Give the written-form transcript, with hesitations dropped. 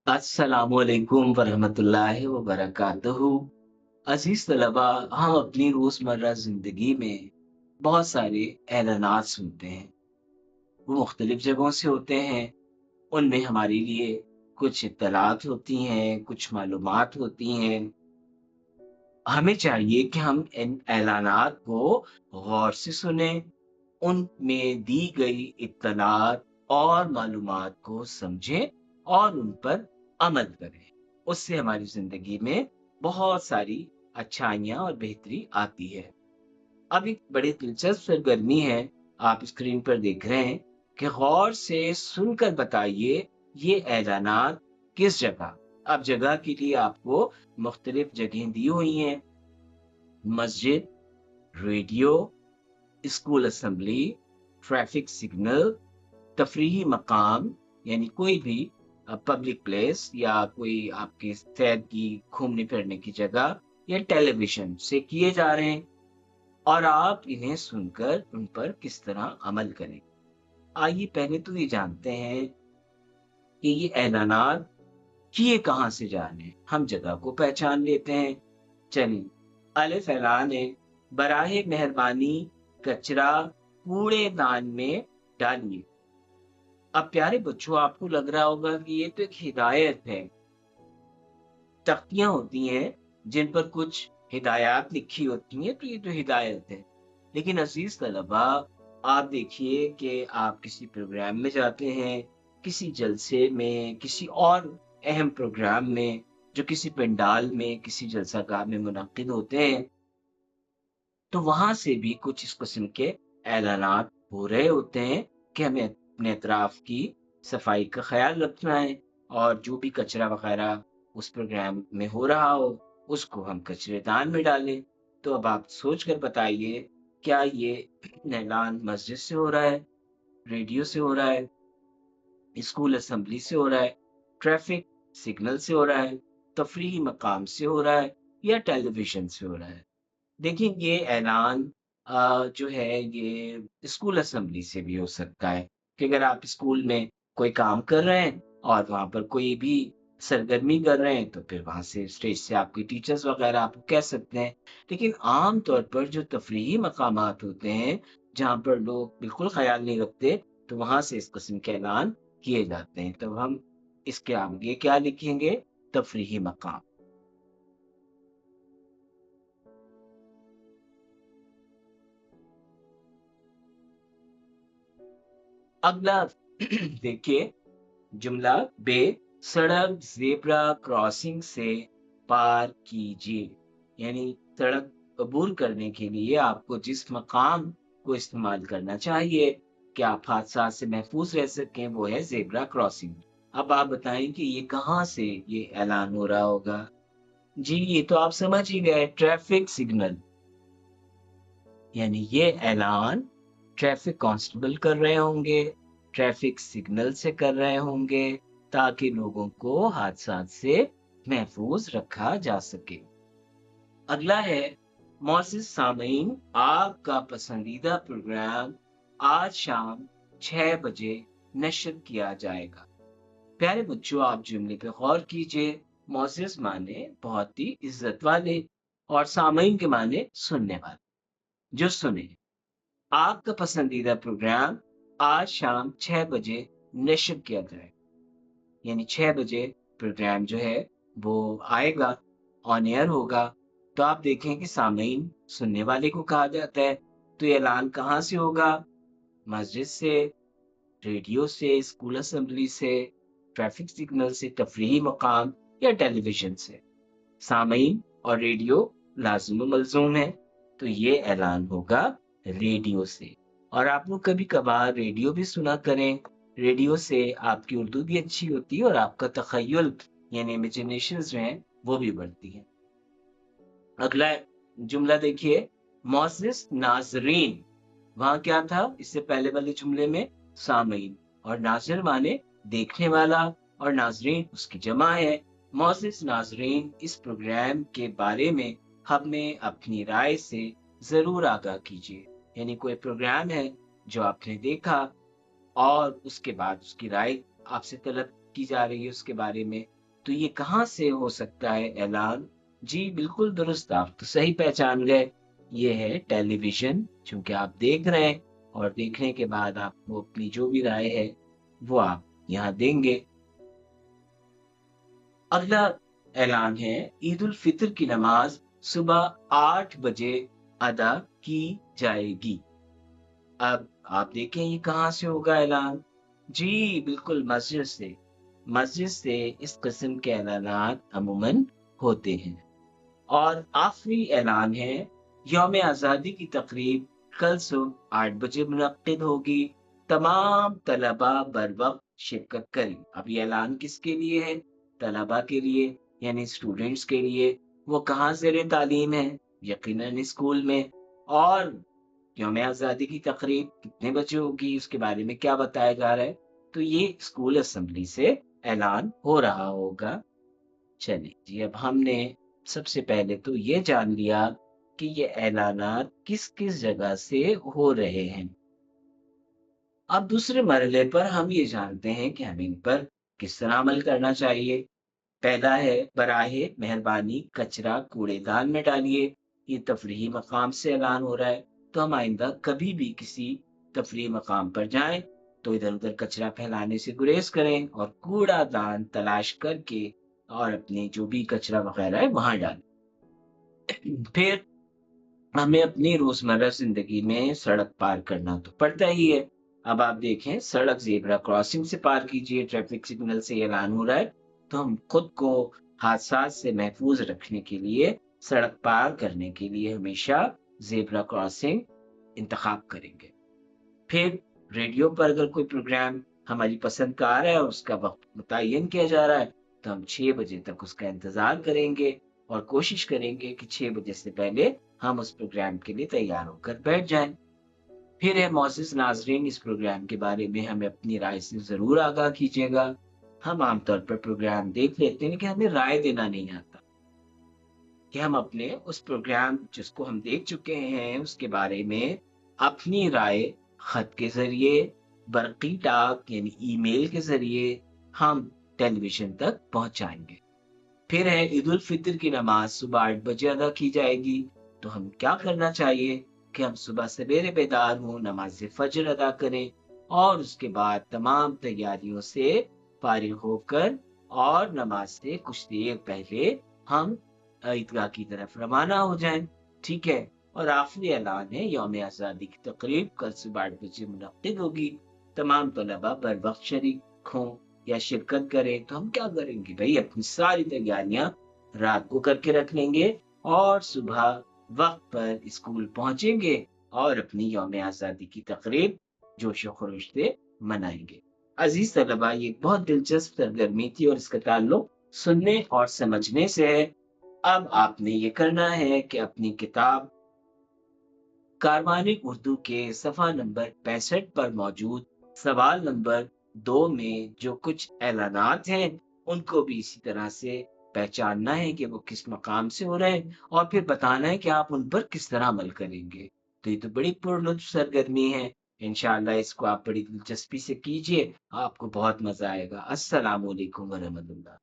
अस्सलामुअलैकुम वरहमतुल्लाहि वबरकातुहू। अजीज तलबा, हम अपनी रोज़मर्रा ज़िंदगी में बहुत सारे ऐलानात सुनते हैं। वो मुख्तलिफ जगहों से होते हैं। उनमें हमारे लिए कुछ इत्तलात होती हैं, कुछ मालूमात होती हैं। हमें चाहिए कि हम इन ऐलानात को गौर से सुने, उनमें दी गई इत्तलात और मालूमात को समझें और उन पर अमल करें। उससे हमारी ज़िंदगी में बहुत सारी अच्छाइयाँ और बेहतरी आती है। अब एक बड़ी दिलचस्प सरगर्मी है, आप स्क्रीन पर देख रहे हैं कि गौर से सुनकर बताइए ये ऐलानात किस जगह। अब जगह के लिए आपको मुख्तलिफ जगहें दी हुई हैं। मस्जिद, radio, school assembly, traffic signal, तफरीही मकाम यानी कोई भी पब्लिक प्लेस या कोई आपके सैर की घूमने फिरने की जगह या टेलीविजन से किए जा रहे हैं और आप इन्हें सुनकर उन पर किस तरह अमल करें। आइए पहले तो ये जानते हैं कि ये ऐलानात किए कहाँ से जा रहे हैं। हम जगह को पहचान लेते हैं। चलिए, अलिफ ऐलान है, बराहे मेहरबानी कचरा कूड़ेदान में डालिए। अब प्यारे बच्चों, आपको लग रहा होगा कि ये तो एक हिदायत है। तख्तियाँ होती हैं जिन पर कुछ हिदायत लिखी होती हैं, तो ये तो हिदायत है। लेकिन अज़ीज़ तलबा, आप देखिए कि आप किसी प्रोग्राम में जाते हैं, किसी जलसे में, किसी और अहम प्रोग्राम में, जो किसी पंडाल में, किसी जलसागाह में मुनक्किद होते हैं, तो वहाँ से भी कुछ इस किस्म के ऐलानात हो रहे होते हैं कि हमें अपने अतराफ की सफाई का ख्याल रखना है और जो भी कचरा वगैरह उस प्रोग्राम में हो रहा हो, उसको हम कचरेदान में डालें। तो अब आप सोच कर बताइए, क्या ये ऐलान मस्जिद से हो रहा है, रेडियो से हो रहा है, स्कूल असेंबली से हो रहा है, ट्रैफिक सिग्नल से हो रहा है, तफरीही मकाम से हो रहा है या टेलीविजन से हो रहा है? देखिए, ये ऐलान जो है ये स्कूल असेंबली से भी हो सकता है कि अगर आप स्कूल में कोई काम कर रहे हैं और वहाँ पर कोई भी सरगर्मी कर रहे हैं, तो फिर वहाँ से स्टेज से आपके टीचर्स वगैरह आपको कह सकते हैं। लेकिन आम तौर पर जो तफरीही मकामात होते हैं, जहाँ पर लोग बिल्कुल ख़्याल नहीं रखते, तो वहाँ से इस किस्म के ऐलान किए जाते हैं। तो हम इसके आगे क्या लिखेंगे? तफरीही मकाम। अगला देखिए, जुमला बे, सड़क ज़ेब्रा क्रॉसिंग से पार कीजिए। यानी सड़क अबूर करने के लिए आपको जिस मकाम को इस्तेमाल करना चाहिए कि आप हादसा से महफूज रह सकें, वो है ज़ेब्रा क्रॉसिंग। अब आप बताएं कि ये कहाँ से ये ऐलान हो रहा होगा? जी, ये तो आप समझ ही गए, ट्रैफिक सिग्नल। यानी ये ऐलान ट्रैफिक कांस्टेबल कर रहे होंगे, ट्रैफिक सिग्नल से कर रहे होंगे, ताकि लोगों को हादसा से महफूज रखा जा सके। अगला है, मोअज़्ज़िज़ सामीन, आपका पसंदीदा प्रोग्राम आज शाम 6 बजे नश्र किया जाएगा। प्यारे बच्चों, आप जुमले पे गौर कीजिए। मोअज़्ज़िज़ माने बहुत ही इज्जत वाले और सामीन के माने सुनने वाले, जो सुने। आपका पसंदीदा प्रोग्राम आज शाम 6 बजे नश्र किया जाएगा। यानी 6 बजे प्रोग्राम जो है वो आएगा, ऑन एयर होगा। तो आप देखें कि सामीन सुनने वाले को कहा जाता है। तो ये ऐलान कहाँ से होगा? मस्जिद से, रेडियो से, स्कूल असेंबली से, ट्रैफिक सिग्नल से, तफरीही मकाम या टेलीविजन से। सामीन और रेडियो लाज़िम व मलज़ूम है, तो ये ऐलान होगा रेडियो से। और आप लोग कभी-कभार रेडियो भी सुना करें। रेडियो से आपकी उर्दू भी अच्छी होती है और आपका तख़य्युल यानी इमेजिनेशंस जो हैं, वो भी बढ़ती हैं। अगला जुमला देखिए, मोअज़्ज़िज़ नाज़रीन, वहाँ क्या था इससे पहले वाले जुमले में? सामीन। और नाज़िर माने देखने वाला और नाज़रीन उसकी जमा है। मोअज़्ज़िज़ नाज़रीन, इस प्रोग्राम के बारे में हमें अपनी राय से ज़रूर आगाह कीजिए। यानी कोई प्रोग्राम है जो आपने देखा और उसके बाद उसकी राय आपसे तलब की जा रही है उसके बारे में, تو یہ کہاں سے ہو سکتا ہے اعلان؟ جی بالکل درست، آپ تو صحیح پہچان گئے، یہ ہے ٹیلی ویژن، چونکہ آپ دیکھ رہے ہیں اور دیکھنے کے بعد آپ کو اپنی جو بھی رائے ہے وہ آپ یہاں دیں گے۔ اگلا اعلان ہے عید الفطر کی نماز صبح 8 بجے ادا کی جائے گی۔ اب آپ دیکھیں یہ کہاں سے ہوگا اعلان؟ جی بالکل مسجد سے۔ مسجد سے اس قسم کے اعلانات عموماً ہوتے ہیں۔ اور آخری اعلان ہے یوم آزادی کی تقریب کل صبح 8 بجے منعقد ہوگی، تمام طلبہ بر وقت شرکت کریں۔ اب یہ اعلان کس کے لیے ہے؟ طلبہ کے لیے، یعنی اسٹوڈینٹس کے لیے۔ وہ کہاں زیر تعلیم ہے؟ یقیناً اسکول میں۔ اور یوم آزادی کی تقریب کتنے بجے ہوگی، اس کے بارے میں کیا بتایا جا رہا ہے؟ تو یہ اسکول اسمبلی سے اعلان ہو رہا ہوگا۔ چلیں جی، اب ہم نے سب سے پہلے تو یہ جان لیا کہ یہ اعلانات کس کس جگہ سے ہو رہے ہیں۔ اب دوسرے مرحلے پر ہم یہ جانتے ہیں کہ ہمیں ان پر کس طرح عمل کرنا چاہیے۔ پہلا ہے براہ مہربانی کچرا کوڑے دان میں ڈالیے۔ یہ تفریحی مقام سے اعلان ہو رہا ہے، تو ہم آئندہ کبھی بھی کسی تفریحی مقام پر جائیں تو ادھر ادھر کچرا پھیلانے سے گریز کریں اور کوڑا دان تلاش کر کے اور اپنے جو بھی کچرا وغیرہ ہے وہاں ڈالیں۔ پھر ہمیں اپنی روزمرہ زندگی میں سڑک پار کرنا تو پڑتا ہی ہے۔ اب آپ دیکھیں سڑک زیبرا کراسنگ سے پار کیجیے، ٹریفک سگنل سے اعلان ہو رہا ہے، تو ہم خود کو حادثات سے محفوظ رکھنے کے لیے سڑک پار کرنے کے لیے ہمیشہ زیبرا کراسنگ انتخاب کریں گے۔ پھر ریڈیو پر اگر کوئی پروگرام ہماری پسند کا آ رہا ہے اور اس کا وقت متعین کیا جا رہا ہے تو ہم 6 بجے تک اس کا انتظار کریں گے اور کوشش کریں گے کہ 6 بجے سے پہلے ہم اس پروگرام کے لیے تیار ہو کر بیٹھ جائیں۔ پھر ہے معزز ناظرین، اس پروگرام کے بارے میں ہمیں اپنی رائے سے ضرور آگاہ کیجیے گا۔ ہم عام طور پر پروگرام دیکھ لیتے ہیں لیکن ہمیں رائے دینا نہیں آتا کہ ہم اپنے اس پروگرام جس کو ہم دیکھ چکے ہیں اس کے بارے میں اپنی رائے خط کے ذریعے، برقی ڈاک یعنی ای میل کے ذریعے ہم ٹیلی ویژن تک پہنچائیں گے۔ پھر ہے عید الفطر کی نماز صبح 8 بجے ادا کی جائے گی، تو ہم کیا کرنا چاہیے کہ ہم صبح سویرے بیدار ہوں، نماز فجر ادا کریں اور اس کے بعد تمام تیاریوں سے فارغ ہو کر اور نماز سے کچھ دیر پہلے ہم عیدگاہ کی طرف روانہ ہو جائیں۔ ٹھیک ہے، اور آخری اعلان ہے یوم آزادی کی تقریب کل صبح 8 بجے منعقد ہوگی، تمام طلبہ بر وقت شریک ہوں یا شرکت کریں۔ تو ہم کیا کریں گے بھائی، اپنی ساری تیاریاں رات کو کر کے رکھ لیں گے اور صبح وقت پر اسکول پہنچیں گے اور اپنی یوم آزادی کی تقریب جوش و خروش سے منائیں گے۔ عزیز طلبہ، یہ بہت دلچسپ سرگرمی تھی اور اس کا تعلق سننے اور سمجھنے سے ہے۔ اب آپ نے یہ کرنا ہے کہ اپنی کتاب کاروان اردو کے صفحہ نمبر 65 پر موجود سوال نمبر 2 میں جو کچھ اعلانات ہیں ان کو بھی اسی طرح سے پہچاننا ہے کہ وہ کس مقام سے ہو رہے ہیں اور پھر بتانا ہے کہ آپ ان پر کس طرح عمل کریں گے۔ تو یہ تو بڑی پرلطف سرگرمی ہے، انشاءاللہ اس کو آپ بڑی دلچسپی سے کیجئے، آپ کو بہت مزہ آئے گا۔ السلام علیکم ورحمۃ اللہ۔